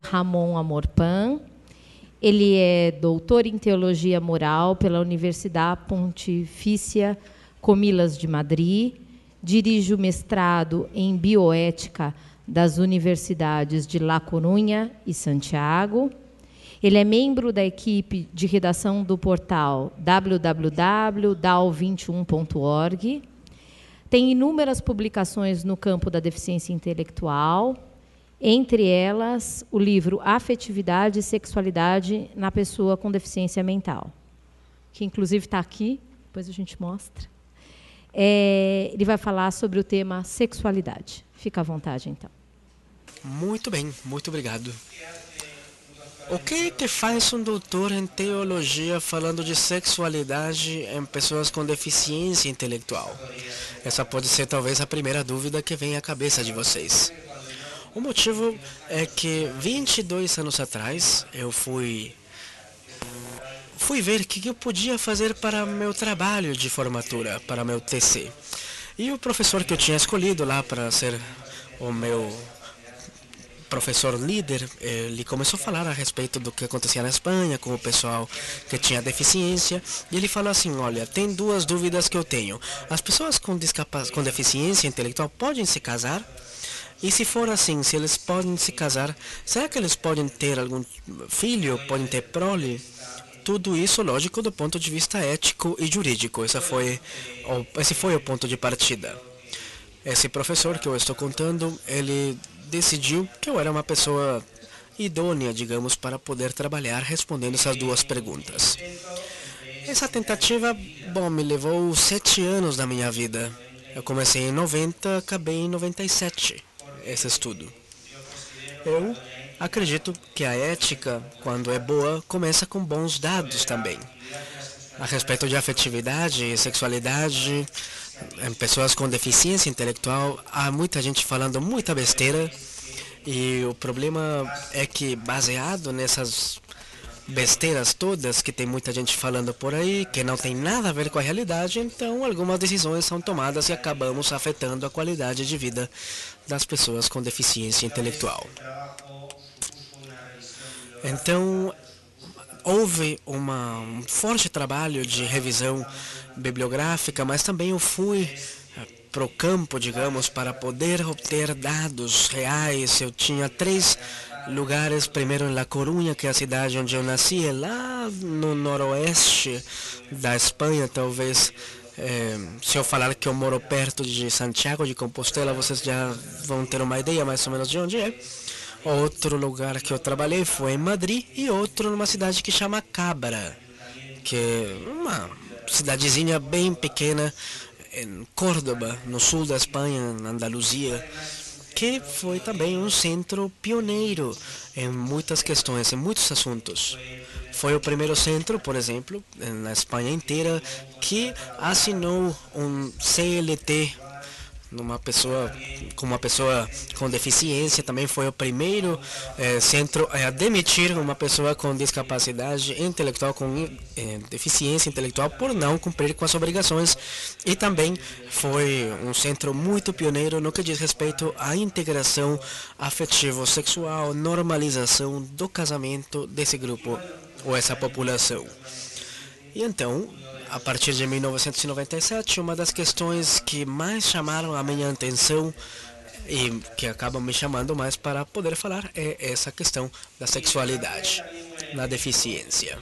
Ramon Amorpan. Ele é doutor em Teologia Moral pela Universidade Pontifícia Comillas de Madrid, dirige o mestrado em Bioética das Universidades de La Coruña e Santiago. Ele é membro da equipe de redação do portal www.dao21.org. Tem inúmeras publicações no campo da deficiência intelectual, entre elas o livro Afetividade e Sexualidade na Pessoa com Deficiência Mental, que inclusive está aqui, depois a gente mostra. Ele vai falar sobre o tema sexualidade. Fica à vontade, então. Muito bem, muito obrigado. O que faz um doutor em teologia falando de sexualidade em pessoas com deficiência intelectual? Essa pode ser talvez a primeira dúvida que vem à cabeça de vocês. O motivo é que 22 anos atrás eu fui ver o que eu podia fazer para meu trabalho de formatura, para meu TC. E o professor que eu tinha escolhido lá para ser o meu professor líder, ele começou a falar a respeito do que acontecia na Espanha com o pessoal que tinha deficiência, e ele falou assim: olha, tem duas dúvidas que eu tenho. As pessoas com deficiência intelectual podem se casar? E se for assim, se eles podem se casar, será que eles podem ter algum filho, podem ter prole? Tudo isso, lógico, do ponto de vista ético e jurídico. Esse foi o ponto de partida. Esse professor que eu estou contando, ele decidiu que eu era uma pessoa idônea, digamos, para poder trabalhar respondendo essas duas perguntas. Essa tentativa, me levou 7 anos da minha vida. Eu comecei em 90, acabei em 97, esse estudo. Eu acredito que a ética, quando é boa, começa com bons dados também. A respeito de afetividade e sexualidade, em pessoas com deficiência intelectual, há muita gente falando muita besteira, e o problema é que, baseado nessas besteiras todas que tem muita gente falando por aí, que não tem nada a ver com a realidade, então algumas decisões são tomadas e acabamos afetando a qualidade de vida das pessoas com deficiência intelectual. Então, houve um forte trabalho de revisão bibliográfica, mas também eu fui para o campo, digamos, para poder obter dados reais. Eu tinha 3 lugares, primeiro em La Coruña, que é a cidade onde eu nasci, é lá no noroeste da Espanha, talvez. Se eu falar que eu moro perto de Santiago de Compostela, vocês já vão ter uma ideia mais ou menos de onde é. Outro lugar que eu trabalhei foi em Madrid, e outro numa cidade que chama Cabra, que é uma cidadezinha bem pequena em Córdoba, no sul da Espanha, na Andaluzia, que foi também um centro pioneiro em muitas questões, em muitos assuntos. Foi o primeiro centro, por exemplo, na Espanha inteira, que assinou um CLT uma pessoa com deficiência. Também foi o primeiro centro a demitir uma pessoa com discapacidade intelectual, com deficiência intelectual, por não cumprir com as obrigações. E também foi um centro muito pioneiro no que diz respeito à integração afetivo-sexual, normalização do casamento desse grupo ou essa população. E então, a partir de 1997, uma das questões que mais chamaram a minha atenção e que acabam me chamando mais para poder falar é essa questão da sexualidade na deficiência.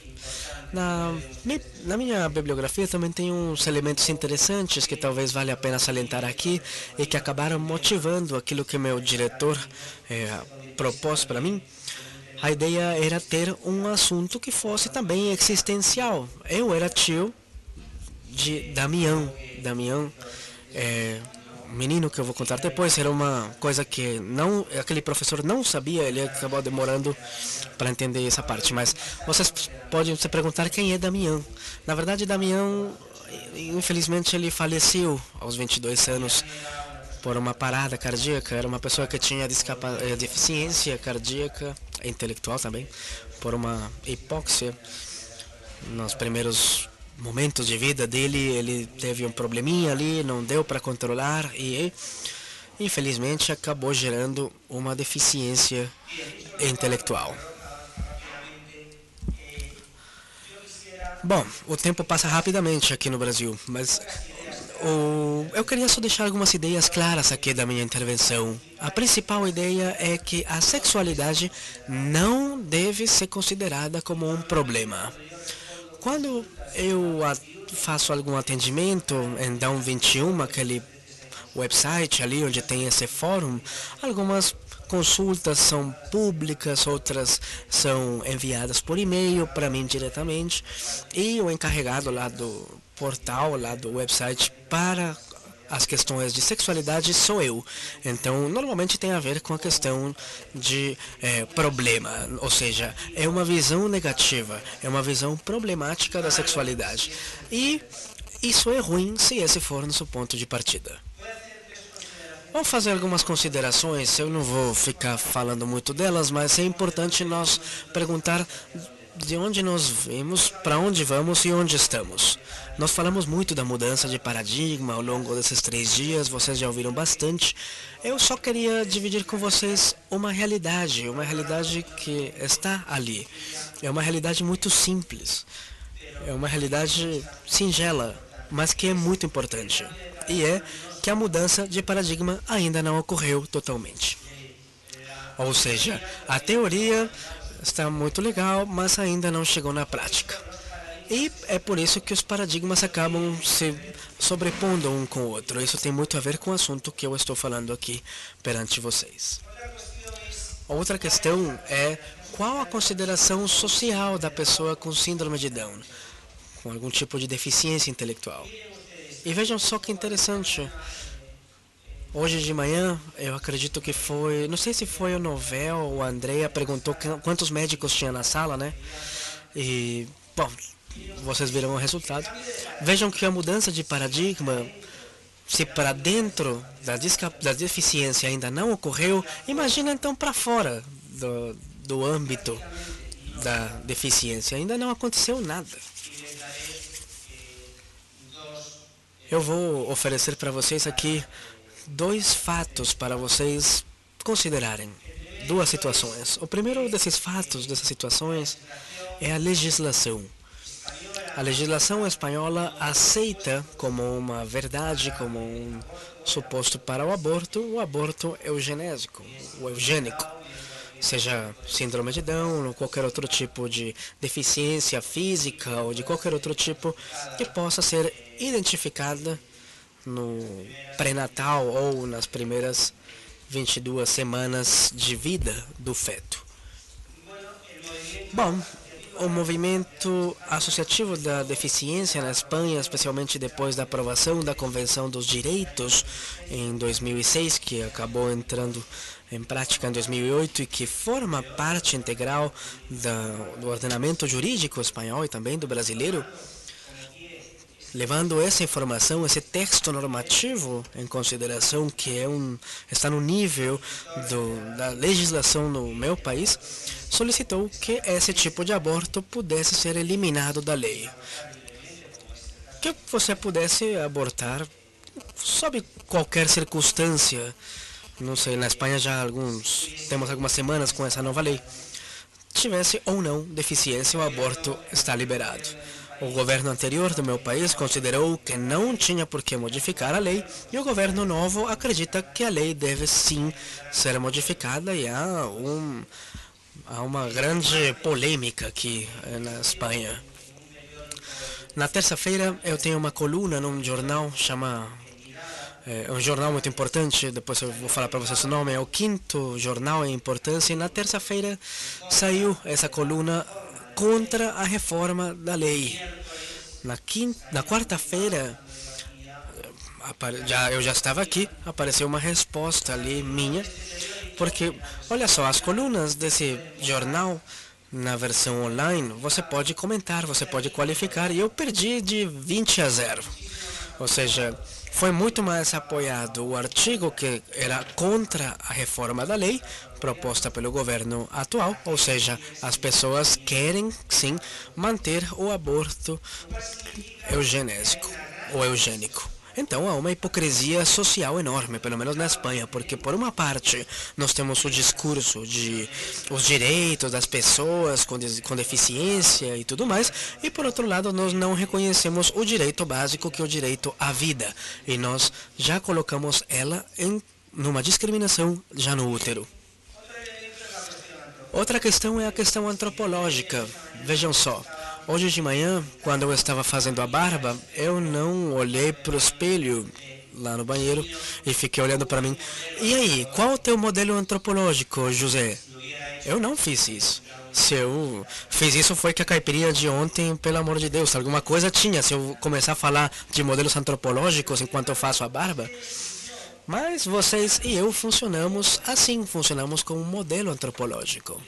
Na minha bibliografia também tem uns elementos interessantes que talvez valha a pena salientar aqui e que acabaram motivando aquilo que meu diretor propôs para mim. A ideia era ter um assunto que fosse também existencial. Eu era tio de Damião. Damião um menino que eu vou contar depois. Era uma coisa que aquele professor não sabia, ele acabou demorando para entender essa parte. Mas vocês podem se perguntar quem é Damião. Na verdade, Damião, infelizmente, ele faleceu aos 22 anos por uma parada cardíaca. Era uma pessoa que tinha deficiência cardíaca, intelectual também, por uma hipóxia. Nos primeiros momentos de vida dele, ele teve um probleminha ali, não deu para controlar e, infelizmente, acabou gerando uma deficiência intelectual. Bom, o tempo passa rapidamente aqui no Brasil, mas eu queria só deixar algumas ideias claras aqui da minha intervenção. A principal ideia é que a sexualidade não deve ser considerada como um problema. Quando eu faço algum atendimento em Dão 21, aquele website ali onde tem esse fórum, algumas consultas são públicas, outras são enviadas por e-mail para mim diretamente, e o encarregado lá do portal, lá do website para as questões de sexualidade sou eu. Então, normalmente tem a ver com a questão de problema, ou seja, é uma visão negativa, é uma visão problemática da sexualidade. E isso é ruim se esse for nosso ponto de partida. Vamos fazer algumas considerações, eu não vou ficar falando muito delas, mas é importante nós perguntar de onde nós vimos, para onde vamos e onde estamos. Nós falamos muito da mudança de paradigma ao longo desses 3 dias, vocês já ouviram bastante. Eu só queria dividir com vocês uma realidade que está ali. É uma realidade muito simples, é uma realidade singela, mas que é muito importante. E é que a mudança de paradigma ainda não ocorreu totalmente. Ou seja, a teoria está muito legal, mas ainda não chegou na prática. E é por isso que os paradigmas acabam se sobrepondo um com o outro. Isso tem muito a ver com o assunto que eu estou falando aqui perante vocês. Outra questão é qual a consideração social da pessoa com síndrome de Down, com algum tipo de deficiência intelectual. E vejam só que interessante. Hoje de manhã, eu acredito que foi, não sei se foi o Novel ou o Andrea, perguntou quantos médicos tinha na sala, né? E, bom, vocês viram o resultado. Vejam que a mudança de paradigma, se para dentro da deficiência ainda não ocorreu, imagina então para fora do âmbito da deficiência. Ainda não aconteceu nada. Eu vou oferecer para vocês aqui 2 fatos para vocês considerarem. 2 situações. O primeiro desses fatos, dessas situações, é a legislação. A legislação espanhola aceita como uma verdade, como um suposto para o aborto eugenésico, o eugênico. Seja síndrome de Down ou qualquer outro tipo de deficiência física ou de qualquer outro tipo que possa ser identificada no pré-natal ou nas primeiras 22 semanas de vida do feto. Bom, o movimento associativo da deficiência na Espanha, especialmente depois da aprovação da Convenção dos Direitos em 2006, que acabou entrando em prática em 2008 e que forma parte integral do ordenamento jurídico espanhol e também do brasileiro, levando essa informação, esse texto normativo em consideração, que está no nível da legislação no meu país, solicitou que esse tipo de aborto pudesse ser eliminado da lei. Que você pudesse abortar sob qualquer circunstância. Não sei, na Espanha temos algumas semanas com essa nova lei. Tivesse ou não deficiência, o aborto está liberado. O governo anterior do meu país considerou que não tinha por que modificar a lei e o governo novo acredita que a lei deve sim ser modificada e há uma grande polêmica aqui na Espanha. Na terça-feira eu tenho uma coluna num jornal é um jornal muito importante, depois eu vou falar para vocês o nome, é o 5º jornal em importância, e na terça-feira saiu essa coluna contra a reforma da lei. Na quarta-feira, eu já estava aqui, apareceu uma resposta ali minha, porque, olha só, as colunas desse jornal, na versão online, você pode comentar, você pode qualificar, e eu perdi de 20-0. Ou seja, foi muito mais apoiado o artigo que era contra a reforma da lei proposta pelo governo atual, ou seja, as pessoas querem sim manter o aborto eugenésico ou eugênico. Então há uma hipocrisia social enorme, pelo menos na Espanha, porque por uma parte nós temos o discurso de os direitos das pessoas com deficiência e tudo mais, e por outro lado nós não reconhecemos o direito básico, que é o direito à vida, e nós já colocamos ela numa discriminação já no útero. Outra questão é a questão antropológica. Vejam só, hoje de manhã, quando eu estava fazendo a barba, eu não olhei para o espelho lá no banheiro e fiquei olhando para mim. E aí, qual o teu modelo antropológico, José? Eu não fiz isso. Se eu fiz isso foi que a caipirinha de ontem, pelo amor de Deus, alguma coisa tinha. Se eu começar a falar de modelos antropológicos enquanto eu faço a barba. Mas vocês e eu funcionamos assim, funcionamos como um modelo antropológico.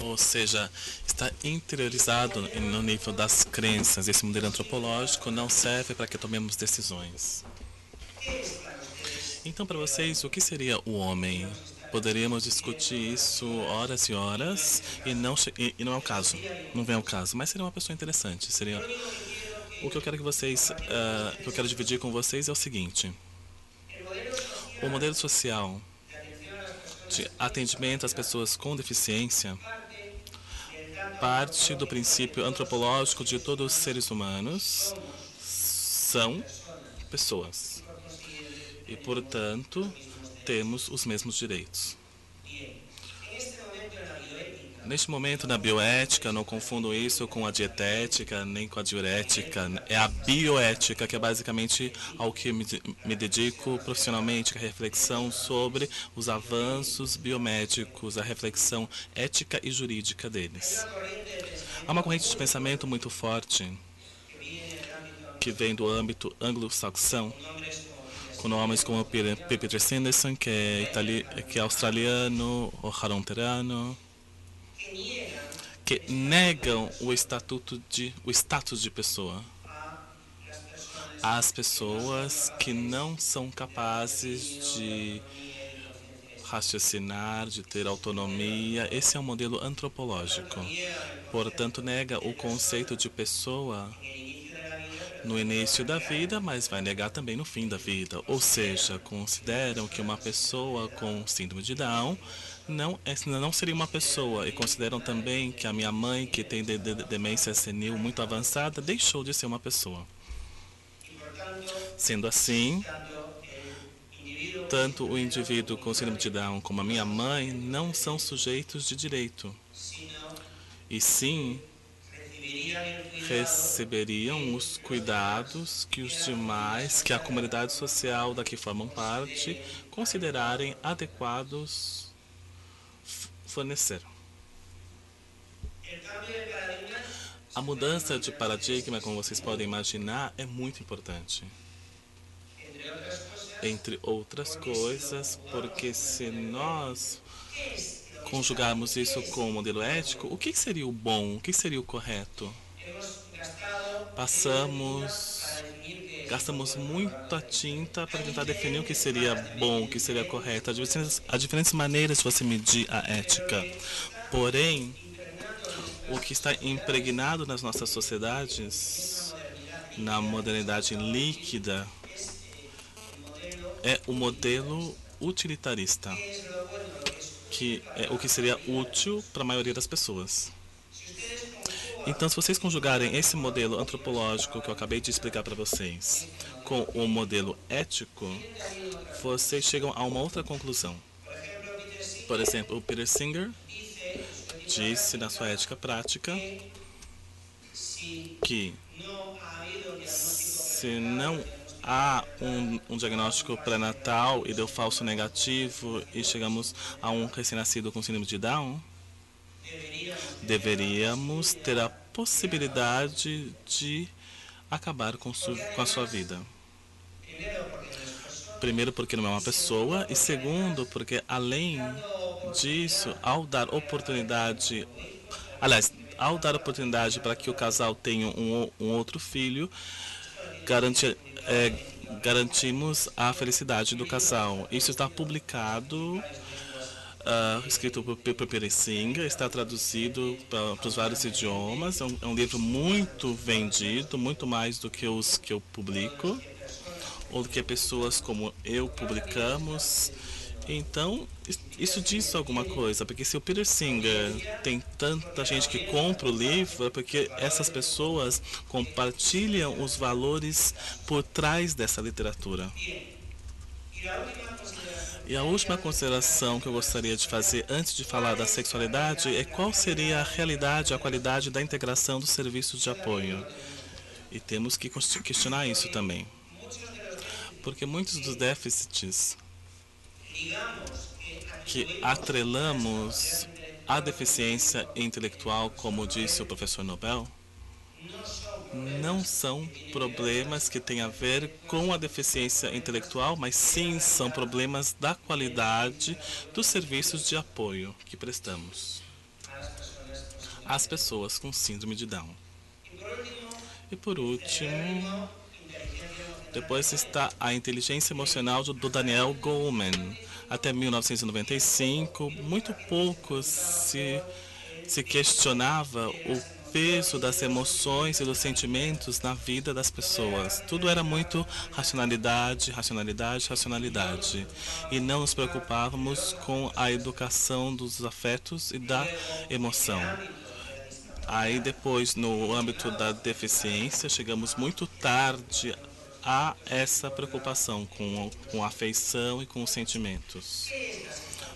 Ou seja, está interiorizado no nível das crenças. Esse modelo antropológico não serve para que tomemos decisões. Então, para vocês, o que seria o homem? Poderíamos discutir isso horas e horas e não é o caso. Não vem ao caso, mas seria uma pessoa interessante. O que eu quero que eu quero dividir com vocês é o seguinte. O modelo social de atendimento às pessoas com deficiência parte do princípio antropológico de todos os seres humanos são pessoas e, portanto, temos os mesmos direitos. Neste momento, na bioética, não confundo isso com a dietética, nem com a diurética. É a bioética, que é basicamente ao que me dedico profissionalmente, que é a reflexão sobre os avanços biomédicos, a reflexão ética e jurídica deles. Há uma corrente de pensamento muito forte que vem do âmbito anglo-saxão, com nomes como Peter Sanderson, que é australiano, ou Haron Terano, que negam o status de pessoa às pessoas que não são capazes de raciocinar, de ter autonomia. Esse é um modelo antropológico. Portanto, nega o conceito de pessoa no início da vida, mas vai negar também no fim da vida. Ou seja, consideram que uma pessoa com síndrome de Down não seria uma pessoa, e consideram também que a minha mãe, que tem demência senil muito avançada, deixou de ser uma pessoa. Sendo assim, tanto o indivíduo com síndrome de Down como a minha mãe não são sujeitos de direito, e sim receberiam os cuidados que os demais, que a comunidade social da que formam parte, considerarem adequados fornecer. A mudança de paradigma, como vocês podem imaginar, é muito importante. Entre outras coisas, porque se nós conjugarmos isso com o modelo ético, o que seria o bom? O que seria o correto? Gastamos muita tinta para tentar definir o que seria bom, o que seria correto. Há diferentes maneiras de você medir a ética. Porém, o que está impregnado nas nossas sociedades, na modernidade líquida, é o modelo utilitarista, que é o que seria útil para a maioria das pessoas. Então, se vocês conjugarem esse modelo antropológico que eu acabei de explicar para vocês com o modelo ético, vocês chegam a uma outra conclusão. Por exemplo, o Peter Singer disse na sua ética prática que se não há um diagnóstico pré-natal e deu falso negativo e chegamos a um recém-nascido com síndrome de Down, deveríamos ter a possibilidade de acabar com a sua vida. Primeiro, porque não é uma pessoa, e segundo, porque além disso, ao dar oportunidade para que o casal tenha um outro filho, garantimos a felicidade do casal. Isso está publicado escrito por Peter Singer, está traduzido para os vários idiomas. É um livro muito vendido, muito mais do que os que eu publico, ou do que pessoas como eu publicamos. Então, isso diz alguma coisa, porque se o Peter Singer tem tanta gente que compra o livro, é porque essas pessoas compartilham os valores por trás dessa literatura. E a última consideração que eu gostaria de fazer antes de falar da sexualidade é qual seria a realidade, a qualidade da integração dos serviços de apoio. E temos que questionar isso também. Porque muitos dos déficits que atrelamos à deficiência intelectual, como disse o professor Nobel, não são problemas que têm a ver com a deficiência intelectual, mas sim são problemas da qualidade dos serviços de apoio que prestamos às pessoas com síndrome de Down. E por último, depois está a inteligência emocional do Daniel Goleman. Até 1995, muito pouco se questionava o peso das emoções e dos sentimentos na vida das pessoas. Tudo era muito racionalidade, racionalidade, racionalidade. E não nos preocupávamos com a educação dos afetos e da emoção. Aí depois, no âmbito da deficiência, chegamos muito tarde a essa preocupação com a afeição e com os sentimentos.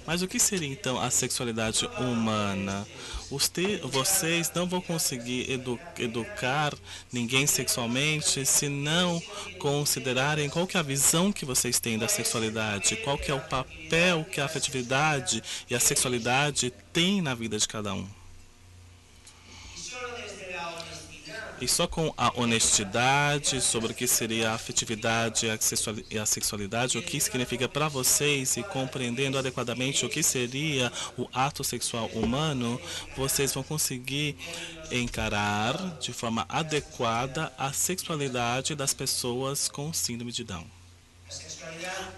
Mas o que seria então a sexualidade humana? Vocês não vão conseguir educar ninguém sexualmente se não considerarem qual que é a visão que vocês têm da sexualidade, qual que é o papel que a afetividade e a sexualidade têm na vida de cada um. E só com a honestidade sobre o que seria a afetividade e a sexualidade, o que significa para vocês, e compreendendo adequadamente o que seria o ato sexual humano, vocês vão conseguir encarar de forma adequada a sexualidade das pessoas com síndrome de Down.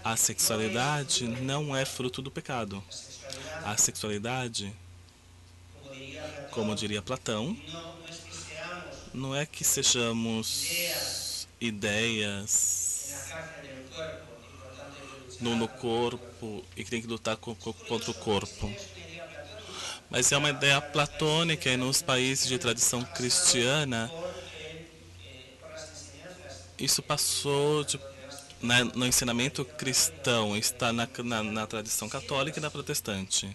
A sexualidade não é fruto do pecado. A sexualidade, como diria Platão, não é que sejamos ideias no corpo e que tem que lutar contra o corpo. Mas é uma ideia platônica, e nos países de tradição cristiana, isso passou no ensinamento cristão, está na tradição católica e na protestante.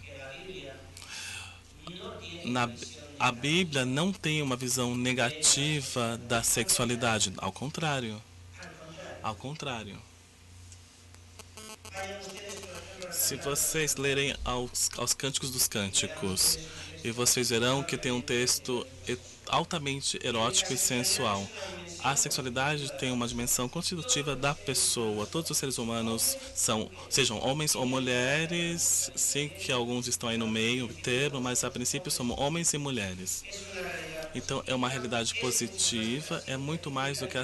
A Bíblia não tem uma visão negativa da sexualidade, ao contrário. Ao contrário. Se vocês lerem aos Cânticos dos Cânticos, e vocês verão que tem um texto altamente erótico e sensual. A sexualidade tem uma dimensão constitutiva da pessoa. Todos os seres humanos sejam homens ou mulheres, sei que alguns estão aí no meio termo, mas a princípio somos homens e mulheres. Então é uma realidade positiva, é muito mais do que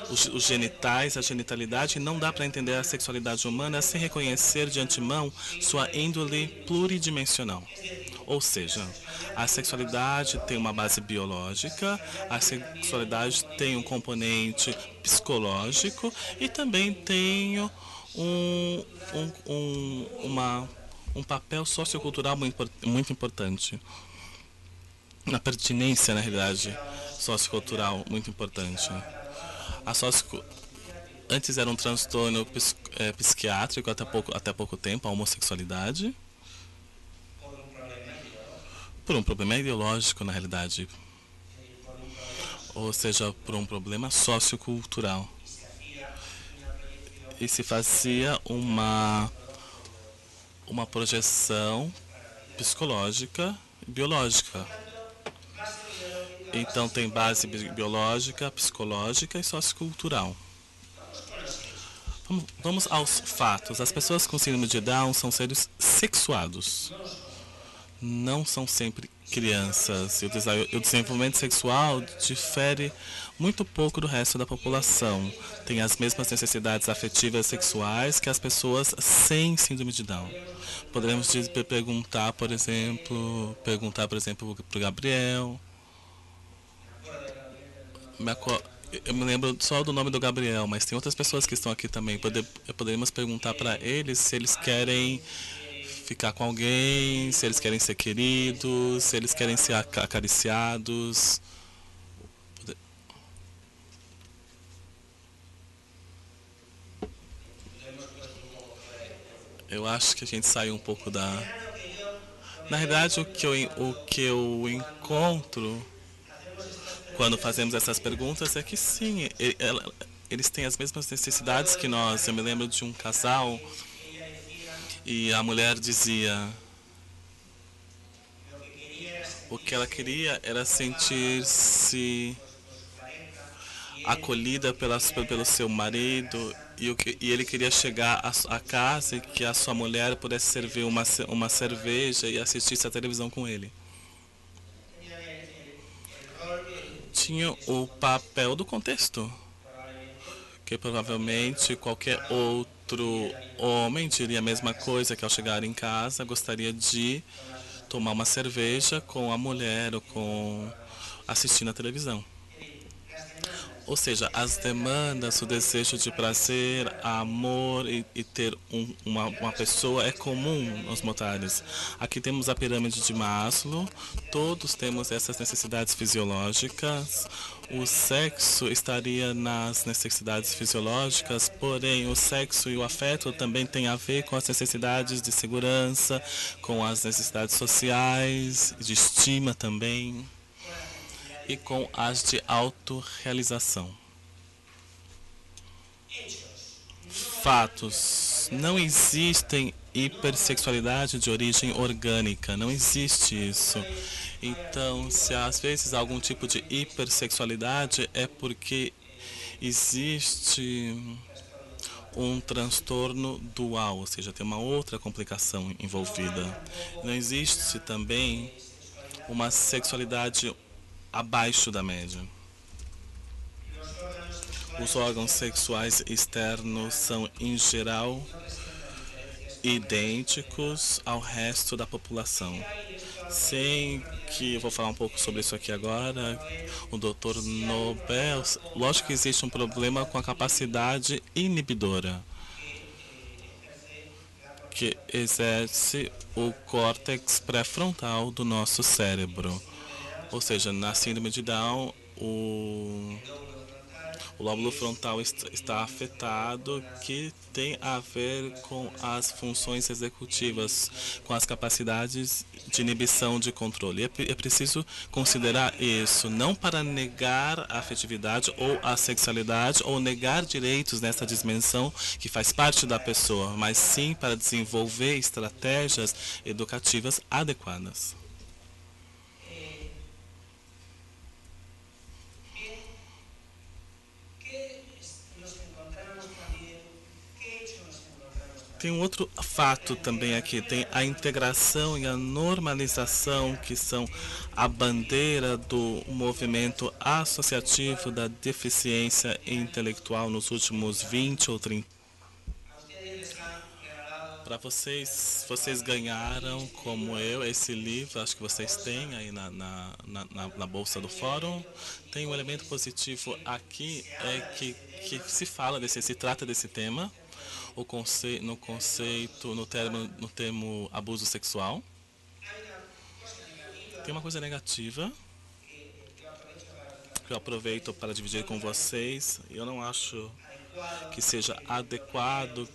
os genitais, a genitalidade. Não dá para entender a sexualidade humana sem reconhecer de antemão sua índole pluridimensional. Ou seja, a sexualidade tem uma base biológica, a sexualidade tem um componente psicológico e também tem um papel sociocultural muito importante. Uma pertinência, na realidade, sociocultural muito importante. Antes era um transtorno psiquiátrico até pouco tempo, a homossexualidade. Por um problema ideológico, na realidade. Ou seja, por um problema sociocultural. E se fazia uma projeção psicológica e biológica. Então tem base biológica, psicológica e sociocultural. Vamos aos fatos. As pessoas com síndrome de Down são seres sexuados. não são sempre crianças. E o desenvolvimento sexual difere muito pouco do resto da população. Tem as mesmas necessidades afetivas sexuais que as pessoas sem síndrome de Down. Poderemos perguntar, por exemplo, para o Gabriel. Eu me lembro só do nome do Gabriel, mas tem outras pessoas que estão aqui também. Poderíamos perguntar para eles se eles querem ficar com alguém, se eles querem ser queridos, se eles querem ser acariciados. Eu acho que a gente saiu um pouco da... Na realidade, o que eu encontro quando fazemos essas perguntas é que sim, eles têm as mesmas necessidades que nós. Eu me lembro de um casal e a mulher dizia o que ela queria era sentir-se acolhida pelo seu marido e ele queria chegar à casa e que a sua mulher pudesse servir uma cerveja e assistisse a televisão com ele. Tinha o papel do contexto, que provavelmente qualquer outro homem diria a mesma coisa, que ao chegar em casa gostaria de tomar uma cerveja com a mulher ou assistindo a televisão. Ou seja, as demandas, o desejo de prazer, amor e ter uma pessoa é comum nos mortais. Aqui temos a pirâmide de Maslow, todos temos essas necessidades fisiológicas. O sexo estaria nas necessidades fisiológicas, porém o sexo e o afeto também têm a ver com as necessidades de segurança, com as necessidades sociais, de estima também, e com as de autorrealização. Fatos. Não existem hipersexualidade de origem orgânica. Não existe isso. Então, se às vezes há algum tipo de hipersexualidade, é porque existe um transtorno dual, ou seja, tem uma outra complicação envolvida. Não existe também uma sexualidade abaixo da média. Os órgãos sexuais externos são, em geral, idênticos ao resto da população. Eu vou falar um pouco sobre isso aqui agora, o Dr. Nobel, lógico que existe um problema com a capacidade inibidora, que exerce o córtex pré-frontal do nosso cérebro. Ou seja, na síndrome de Down, o lóbulo frontal está afetado, que tem a ver com as funções executivas, com as capacidades de inibição de controle. É preciso considerar isso, não para negar a afetividade ou a sexualidade, ou negar direitos nessa dimensão que faz parte da pessoa, mas sim para desenvolver estratégias educativas adequadas. Tem um outro fato também aqui, tem a integração e a normalização, que são a bandeira do movimento associativo da deficiência intelectual nos últimos 20 ou 30 anos. Para vocês ganharam, como eu, esse livro, acho que vocês têm aí na bolsa do fórum. Tem um elemento positivo aqui, é que se trata desse tema. No termo abuso sexual. Tem uma coisa negativa que eu aproveito para dividir com vocês. Eu não acho que seja adequado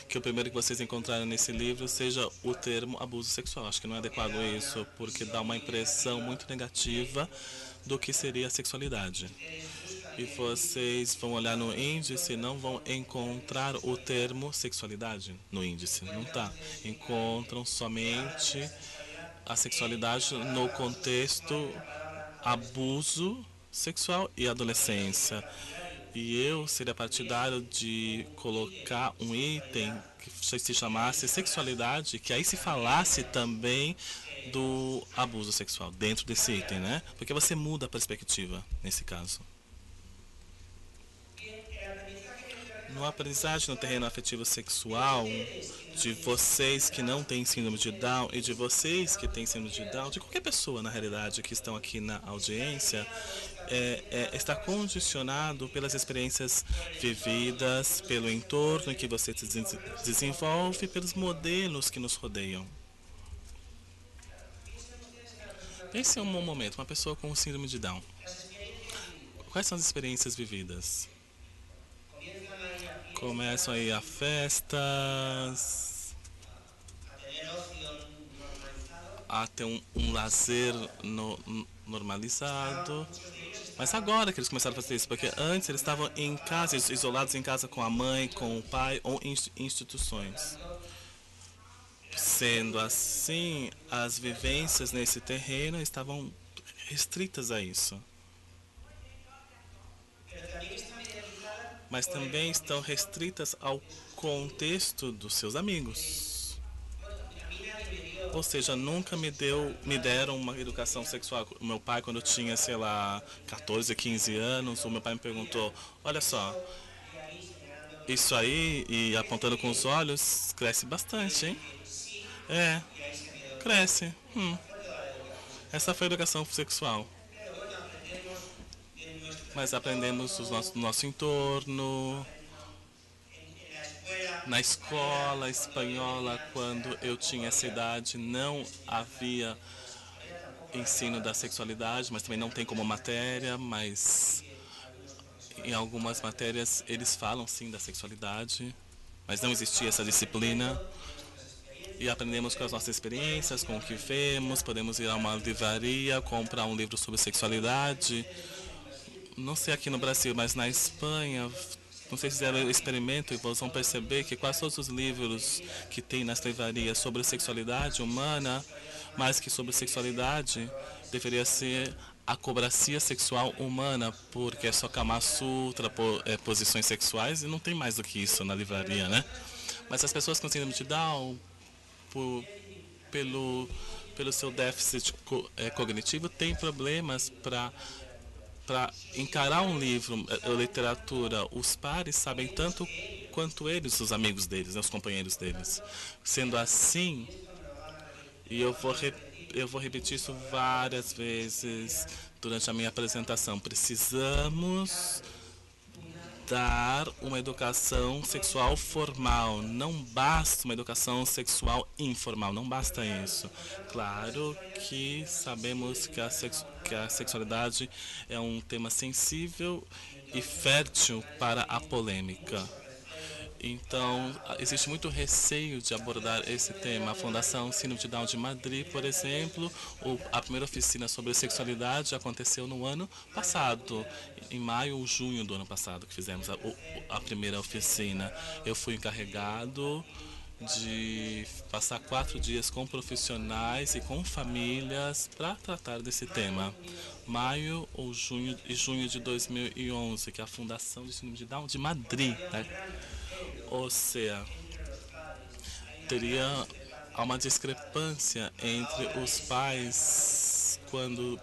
que o primeiro que vocês encontrarem nesse livro seja o termo abuso sexual. Acho que não é adequado isso, porque dá uma impressão muito negativa do que seria a sexualidade. E vocês vão olhar no índice e não vão encontrar o termo sexualidade no índice. Não está. Encontram somente a sexualidade no contexto abuso sexual e adolescência. E eu seria partidário de colocar um item que se chamasse sexualidade, que aí se falasse também do abuso sexual dentro desse item, né? Porque você muda a perspectiva nesse caso. No aprendizagem no terreno afetivo sexual, de vocês que não têm síndrome de Down e de vocês que têm síndrome de Down, de qualquer pessoa na realidade que estão aqui na audiência, está condicionado pelas experiências vividas, pelo entorno em que você se desenvolve, pelos modelos que nos rodeiam. Pense em um momento, uma pessoa com síndrome de Down. Quais são as experiências vividas? Começam aí a festas, a ter um lazer normalizado. Mas agora que eles começaram a fazer isso, porque antes eles estavam em casa, isolados em casa com a mãe, com o pai ou em instituições. Sendo assim, as vivências nesse terreno estavam restritas a isso. Mas também estão restritas ao contexto dos seus amigos. Ou seja, nunca me deram uma educação sexual. O meu pai, quando eu tinha, sei lá, 14, 15 anos, o meu pai me perguntou, olha só, isso aí, e apontando com os olhos, cresce bastante, hein? É, cresce. Essa foi a educação sexual. Mas aprendemos no nosso entorno, na escola espanhola, quando eu tinha essa idade, não havia ensino da sexualidade, mas também não tem como matéria, mas em algumas matérias eles falam sim da sexualidade, mas não existia essa disciplina. E aprendemos com as nossas experiências, com o que vemos, podemos ir a uma livraria, comprar um livro sobre sexualidade. Não sei aqui no Brasil, mas na Espanha, não sei se fizeram o experimento e vão perceber que quase todos os livros que tem nas livrarias sobre sexualidade humana, mais que sobre sexualidade, deveria ser a cobracia sexual humana, porque é só Kama Sutra, posições sexuais, e não tem mais do que isso na livraria, né? Mas as pessoas com síndrome de Down, pelo seu déficit cognitivo, têm problemas para encarar um livro, literatura. Os pares sabem tanto quanto eles, os amigos deles, né, os companheiros deles. Sendo assim, e eu vou repetir isso várias vezes durante a minha apresentação, precisamos dar uma educação sexual formal. Não basta uma educação sexual informal, não basta isso. Claro que sabemos que a sexualidade é um tema sensível e fértil para a polêmica. Então, existe muito receio de abordar esse tema. A Fundação Síndrome de Down de Madrid, por exemplo, a primeira oficina sobre sexualidade aconteceu no ano passado, em maio ou junho do ano passado, que fizemos a primeira oficina. Eu fui encarregado de passar 4 dias com profissionais e com famílias para tratar desse tema. Maio ou junho de 2011, que é a Fundação de Síndrome de Down de Madrid, né? Ou seja, teria uma discrepância entre os pais quando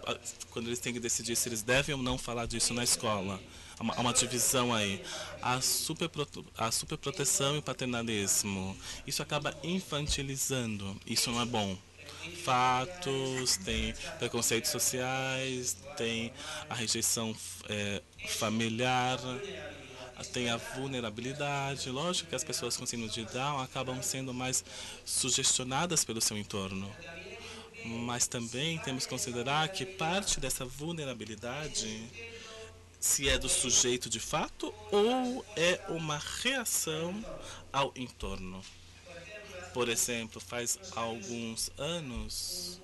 eles têm que decidir se eles devem ou não falar disso na escola. Há uma divisão aí. A superproteção e o paternalismo. Isso acaba infantilizando. Isso não é bom. Fatos, tem preconceitos sociais, tem a rejeição familiar, tem a vulnerabilidade. Lógico que as pessoas com síndrome de Down acabam sendo mais sugestionadas pelo seu entorno. Mas também temos que considerar que parte dessa vulnerabilidade, se é do sujeito de fato ou é uma reação ao entorno. Por exemplo, faz alguns anos,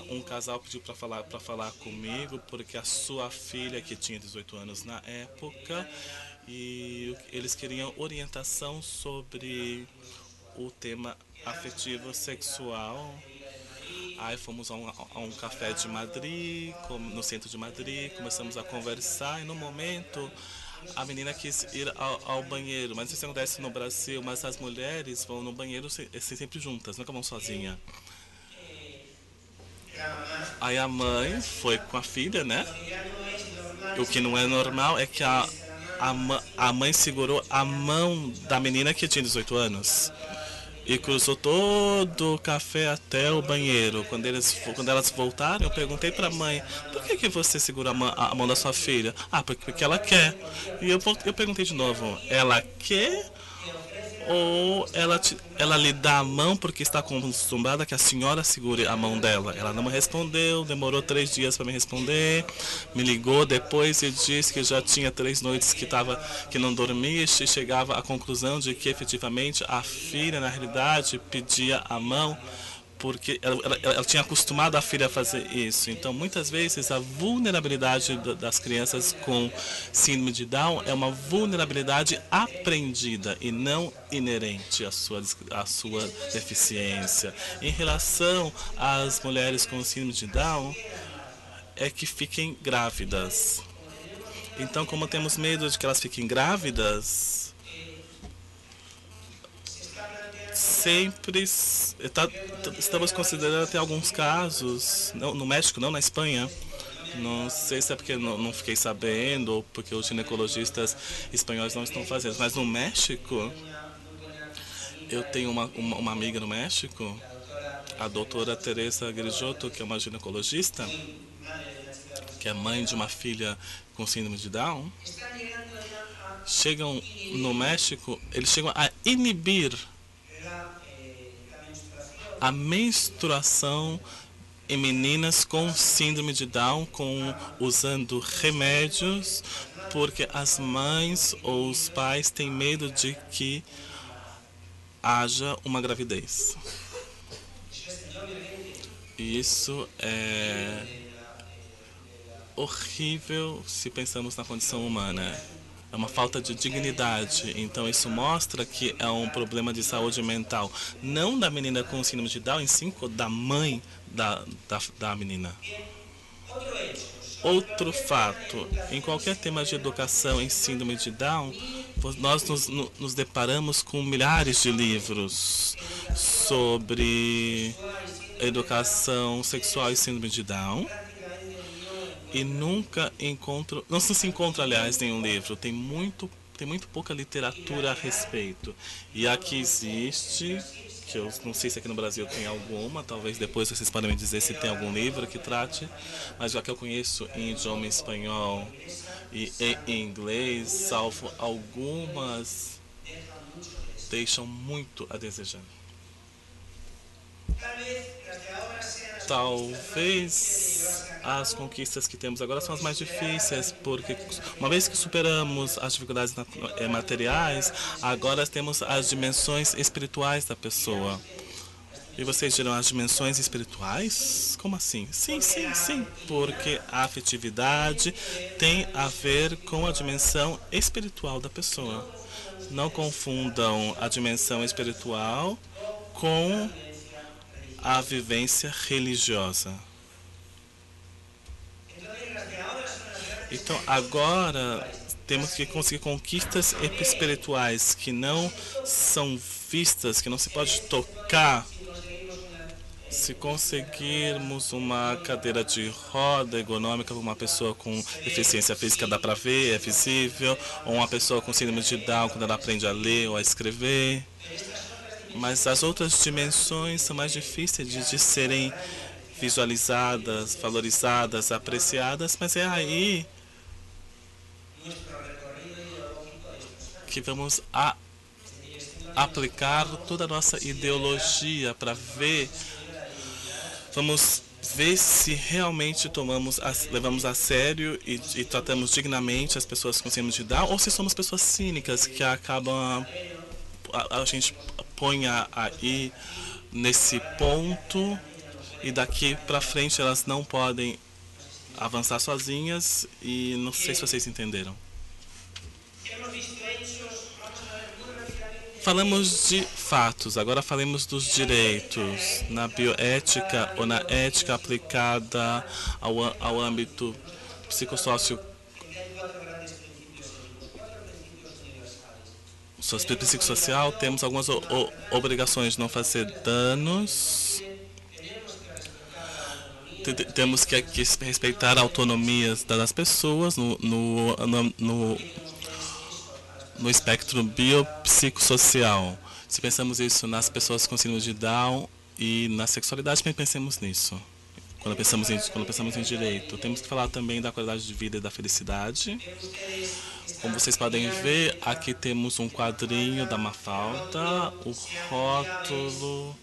um casal pediu para falar comigo porque a sua filha, que tinha 18 anos na época, e eles queriam orientação sobre o tema afetivo sexual. Aí fomos a um café de Madrid, no centro de Madrid, começamos a conversar e no momento a menina quis ir ao banheiro, mas isso acontece no Brasil, mas as mulheres vão no banheiro sempre juntas, nunca vão sozinhas. Aí a mãe foi com a filha, né? O que não é normal é que a mãe segurou a mão da menina que tinha 18 anos e cruzou todo o café até o banheiro. Quando elas voltaram, eu perguntei para a mãe: por que você segura a mão da sua filha? Ah, porque ela quer. E eu perguntei de novo: ela quer? Ou ela lhe dá a mão porque está acostumada que a senhora segure a mão dela? Ela não me respondeu, demorou 3 dias para me responder, me ligou depois e disse que já tinha 3 noites que não dormia e chegava à conclusão de que efetivamente a filha, na realidade, pedia a mão porque ela tinha acostumado a filha a fazer isso. Então, muitas vezes, a vulnerabilidade das crianças com síndrome de Down é uma vulnerabilidade aprendida e não inerente à sua deficiência. Em relação às mulheres com síndrome de Down, é que fiquem grávidas. Então, como temos medo de que elas fiquem grávidas, sempre estamos considerando até alguns casos, não, no México, não na Espanha. Não sei se é porque não fiquei sabendo ou porque os ginecologistas espanhóis não estão fazendo, mas no México, eu tenho uma amiga no México, a doutora Teresa Grijotto, que é uma ginecologista, que é mãe de uma filha com síndrome de Down. Chegam no México, eles chegam a inibir a menstruação em meninas com síndrome de Down, usando remédios, porque as mães ou os pais têm medo de que haja uma gravidez. E isso é horrível se pensamos na condição humana. É uma falta de dignidade. Então isso mostra que é um problema de saúde mental, não da menina com síndrome de Down, em si, da mãe da menina. Outro fato: em qualquer tema de educação em síndrome de Down, nós nos deparamos com milhares de livros sobre educação sexual e síndrome de Down. E não se encontra, aliás, nenhum livro. Tem muito pouca literatura a respeito. E aqui existe, que eu não sei se aqui no Brasil tem alguma, talvez depois vocês podem me dizer se tem algum livro que trate, mas já que eu conheço em idioma espanhol e em inglês, salvo algumas, deixam muito a desejar. Talvez as conquistas que temos agora são as mais difíceis, porque uma vez que superamos as dificuldades materiais, agora temos as dimensões espirituais da pessoa. E vocês dirão, as dimensões espirituais? Como assim? Sim, porque a afetividade tem a ver com a dimensão espiritual da pessoa. Não confundam a dimensão espiritual com a vivência religiosa. Então agora temos que conseguir conquistas espirituais que não são vistas, que não se pode tocar. Se conseguirmos uma cadeira de roda ergonômica para uma pessoa com deficiência física, dá para ver, é visível, ou uma pessoa com síndrome de Down, quando ela aprende a ler ou a escrever. Mas as outras dimensões são mais difíceis de serem visualizadas, valorizadas, apreciadas, mas é aí que vamos aplicar toda a nossa ideologia para ver, vamos ver se realmente levamos a sério e tratamos dignamente as pessoas com síndrome de Down, ou se somos pessoas cínicas que acabam a gente põe aí nesse ponto e daqui para frente elas não podem avançar sozinhas, e não sei se vocês entenderam. Falamos de fatos, agora falemos dos direitos na bioética ou na ética aplicada ao âmbito psicossocial. Psicossocial, temos algumas obrigações de não fazer danos temos que respeitar a autonomia das pessoas no espectro biopsicossocial. Se pensamos isso nas pessoas com síndrome de Down e na sexualidade, também pensemos nisso. Quando pensamos em direito, temos que falar também da qualidade de vida e da felicidade. Como vocês podem ver, aqui temos um quadrinho da Mafalda, o rótulo,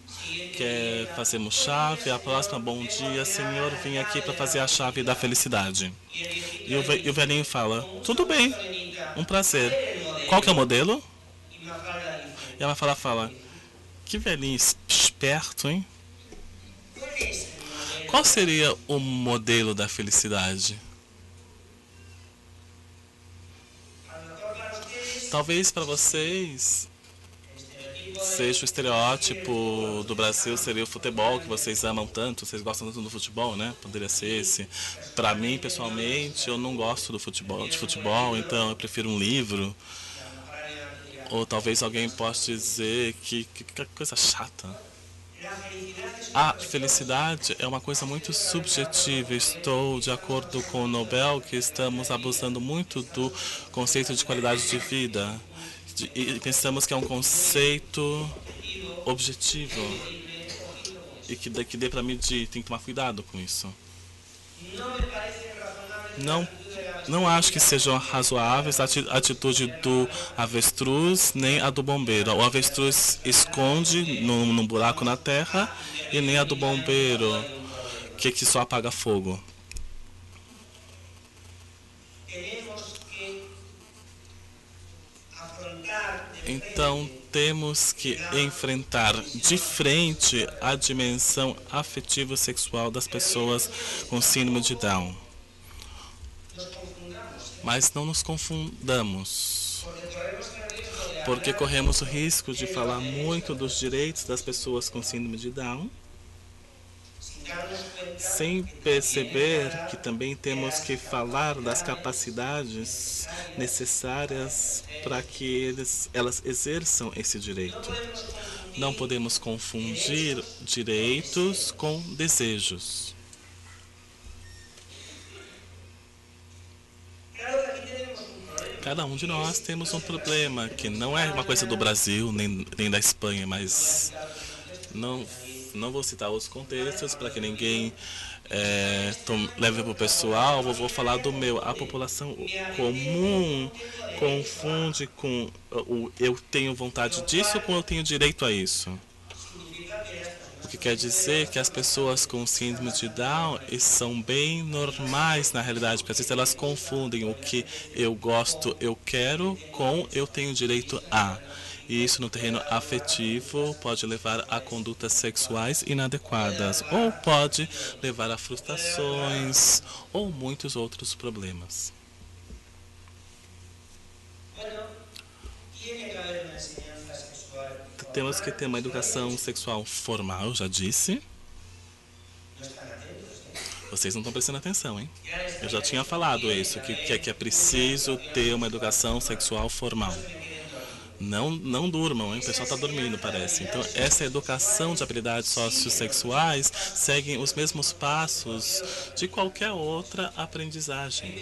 que é fazemos chave, a próxima, bom dia, senhor, vim aqui para fazer a chave da felicidade. E o velhinho fala, tudo bem, um prazer. Qual que é o modelo? E a Mafalda fala, que velhinho esperto, hein? Qual seria o modelo da felicidade? Talvez para vocês seja o estereótipo do Brasil, seria o futebol, que vocês amam tanto, vocês gostam tanto do futebol, né? Poderia ser esse. Para mim, pessoalmente, eu não gosto de futebol, então eu prefiro um livro. Ou talvez alguém possa dizer que coisa chata. A felicidade é uma coisa muito subjetiva. Estou de acordo com o Nobel que estamos abusando muito do conceito de qualidade de vida. E pensamos que é um conceito objetivo e que dê para medir. Tem que tomar cuidado com isso. Não acho que sejam razoáveis a atitude do avestruz nem a do bombeiro. O avestruz esconde num buraco na terra e nem a do bombeiro, que só apaga fogo. Então, temos que enfrentar de frente a dimensão afetivo-sexual das pessoas com síndrome de Down. Mas não nos confundamos, porque corremos o risco de falar muito dos direitos das pessoas com síndrome de Down, sem perceber que também temos que falar das capacidades necessárias para que elas exerçam esse direito. Não podemos confundir direitos com desejos. Cada um de nós temos um problema que não é uma coisa do Brasil nem da Espanha, mas não vou citar os contextos para que ninguém leve para o pessoal. Vou falar do meu. A população comum confunde com o eu tenho vontade disso com eu tenho direito a isso. O que quer dizer que as pessoas com síndrome de Down são bem normais na realidade, porque às vezes elas confundem o que eu gosto, eu quero, com eu tenho direito a. E isso no terreno afetivo pode levar a condutas sexuais inadequadas, ou pode levar a frustrações, ou muitos outros problemas. Temos que ter uma educação sexual formal, já disse. Vocês não estão prestando atenção, hein? Eu já tinha falado isso, que é preciso ter uma educação sexual formal. Não durmam, hein? O pessoal está dormindo, parece. Então, essa educação de habilidades sociossexuais segue os mesmos passos de qualquer outra aprendizagem.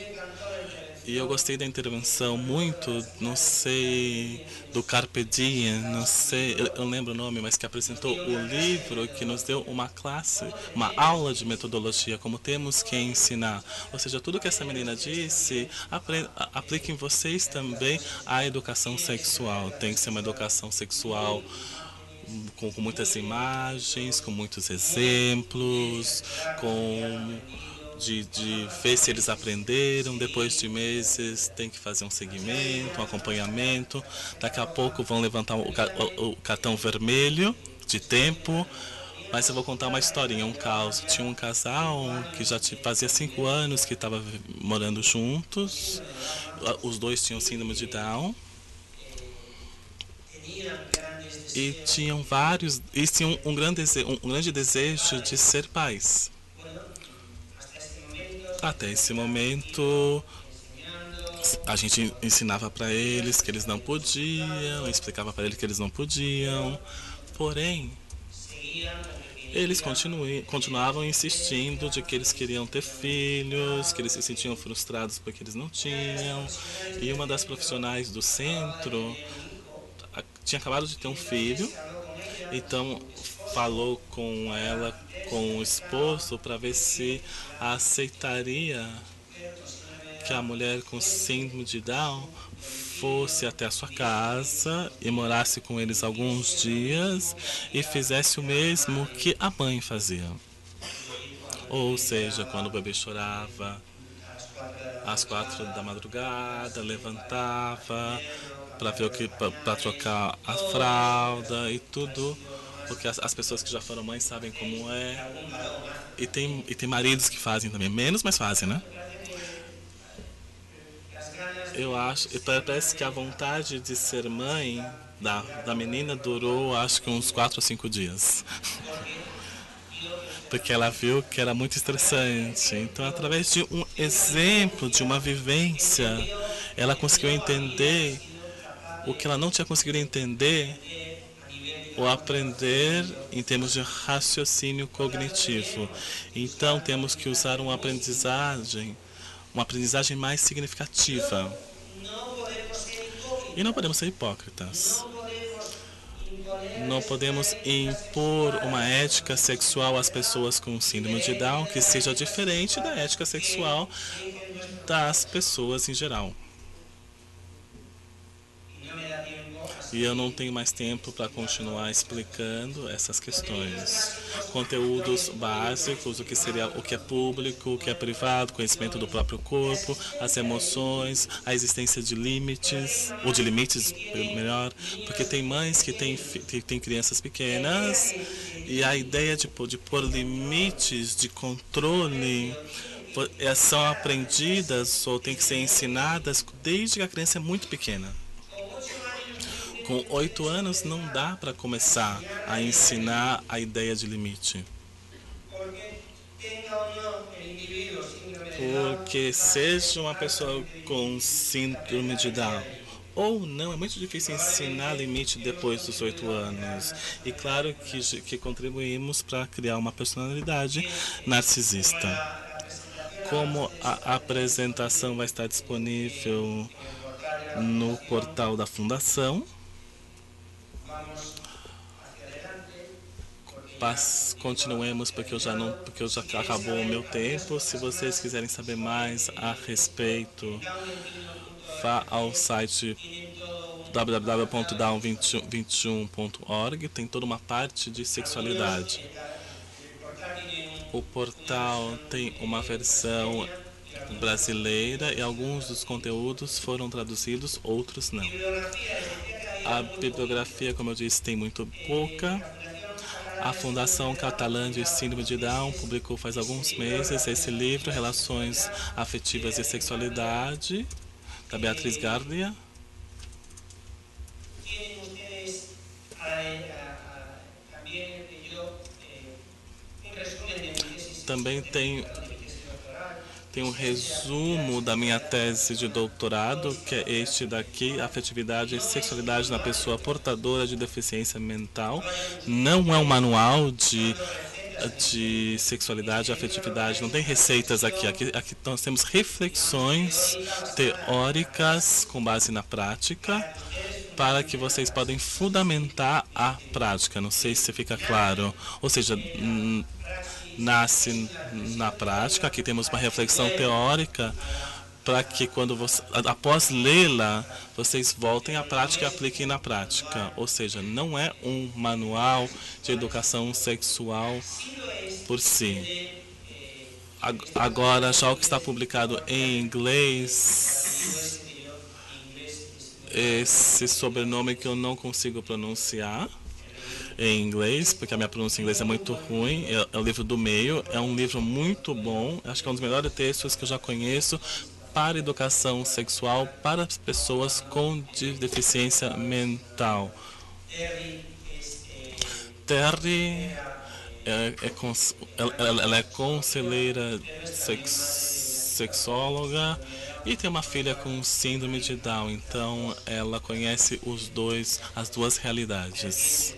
E eu gostei da intervenção muito, não sei, do Carpe Diem, não sei, eu lembro o nome, mas que apresentou o livro, que nos deu uma classe, uma aula de metodologia, como temos que ensinar. Ou seja, tudo que essa menina disse, apliquem vocês também à educação sexual. Tem que ser uma educação sexual com muitas imagens, com muitos exemplos, de ver se eles aprenderam. Depois de meses tem que fazer um segmento, um acompanhamento. Daqui a pouco vão levantar o cartão vermelho de tempo. Mas eu vou contar uma historinha, um caos. Tinha um casal que já fazia 5 anos que estava morando juntos. Os dois tinham síndrome de Down. E tinham um grande desejo de ser pais. Até esse momento, a gente ensinava para eles que eles não podiam, explicava para eles que eles não podiam, porém, eles continuavam insistindo de que eles queriam ter filhos, que eles se sentiam frustrados porque eles não tinham. E uma das profissionais do centro tinha acabado de ter um filho, então falou com ela, com o esposo, para ver se aceitaria que a mulher com síndrome de Down fosse até a sua casa e morasse com eles alguns dias e fizesse o mesmo que a mãe fazia. Ou seja, quando o bebê chorava, às 4 da madrugada, levantava para ver para trocar a fralda e tudo, porque as pessoas que já foram mães sabem como é. E tem maridos que fazem também, menos, mas fazem, né? Eu acho, e parece que a vontade de ser mãe da menina durou, acho que uns 4 ou 5 dias. Porque ela viu que era muito estressante. Então, através de um exemplo, de uma vivência, ela conseguiu entender o que ela não tinha conseguido entender ou aprender em termos de raciocínio cognitivo. Então, temos que usar uma aprendizagem mais significativa. E não podemos ser hipócritas. Não podemos impor uma ética sexual às pessoas com síndrome de Down que seja diferente da ética sexual das pessoas em geral. E eu não tenho mais tempo para continuar explicando essas questões. Conteúdos básicos, o que é público, o que é privado, conhecimento do próprio corpo, as emoções, a existência de limites, ou de limites, melhor, porque tem mães que têm crianças pequenas e a ideia de pôr limites de controle são aprendidas ou têm que ser ensinadas desde que a criança é muito pequena. Com 8 anos não dá para começar a ensinar a ideia de limite. Porque seja uma pessoa com síndrome de Down ou não, é muito difícil ensinar limite depois dos 8 anos. E claro que contribuímos para criar uma personalidade narcisista. Como a apresentação vai estar disponível no portal da Fundação, continuemos porque já acabou o meu tempo. Se vocês quiserem saber mais a respeito, vá ao site www.down21.org. Tem toda uma parte de sexualidade. O portal tem uma versão brasileira e alguns dos conteúdos foram traduzidos, outros não. A bibliografia, como eu disse, tem muito pouca. A Fundação Catalã de Síndrome de Down publicou faz alguns meses esse livro, Relações Afetivas e Sexualidade, da Beatriz Gardia. Também tem um resumo da minha tese de doutorado, que é este daqui, Afetividade e Sexualidade na Pessoa Portadora de Deficiência Mental. Não é um manual de sexualidade e afetividade, não tem receitas aqui. Aqui nós temos reflexões teóricas com base na prática, para que vocês podem fundamentar a prática. Não sei se fica claro. Ou seja, nasce na prática. Aqui temos uma reflexão teórica para que após lê-la, vocês voltem à prática e apliquem na prática. Ou seja, não é um manual de educação sexual por si. Agora, já o que está publicado em inglês, esse sobrenome que eu não consigo pronunciar em inglês, porque a minha pronúncia em inglês é muito ruim, é o livro do meio, é um livro muito bom, acho que é um dos melhores textos que eu já conheço para educação sexual para as pessoas com deficiência mental. Terry ela é conselheira sexóloga e tem uma filha com síndrome de Down, então ela conhece as duas realidades,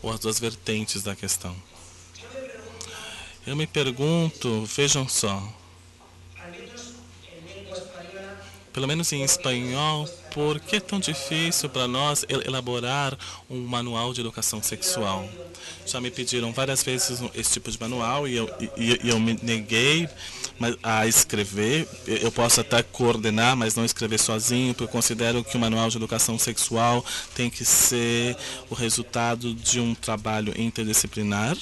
ou as duas vertentes da questão. Eu me pergunto, vejam só, pelo menos em espanhol, por que é tão difícil para nós elaborar um manual de educação sexual? Já me pediram várias vezes esse tipo de manual e eu me neguei a escrever. Eu posso até coordenar, mas não escrever sozinho, porque eu considero que o manual de educação sexual tem que ser o resultado de um trabalho interdisciplinar.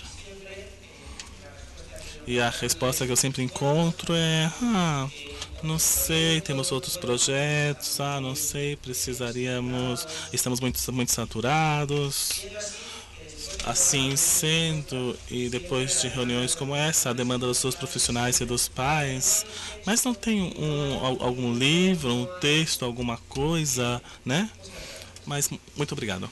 E a resposta que eu sempre encontro é: não sei, temos outros projetos, não sei, precisaríamos, estamos muito saturados. Assim sendo, e depois de reuniões como essa, a demanda dos seus profissionais e dos pais, mas não tem algum livro, um texto, alguma coisa, né? Mas muito obrigado.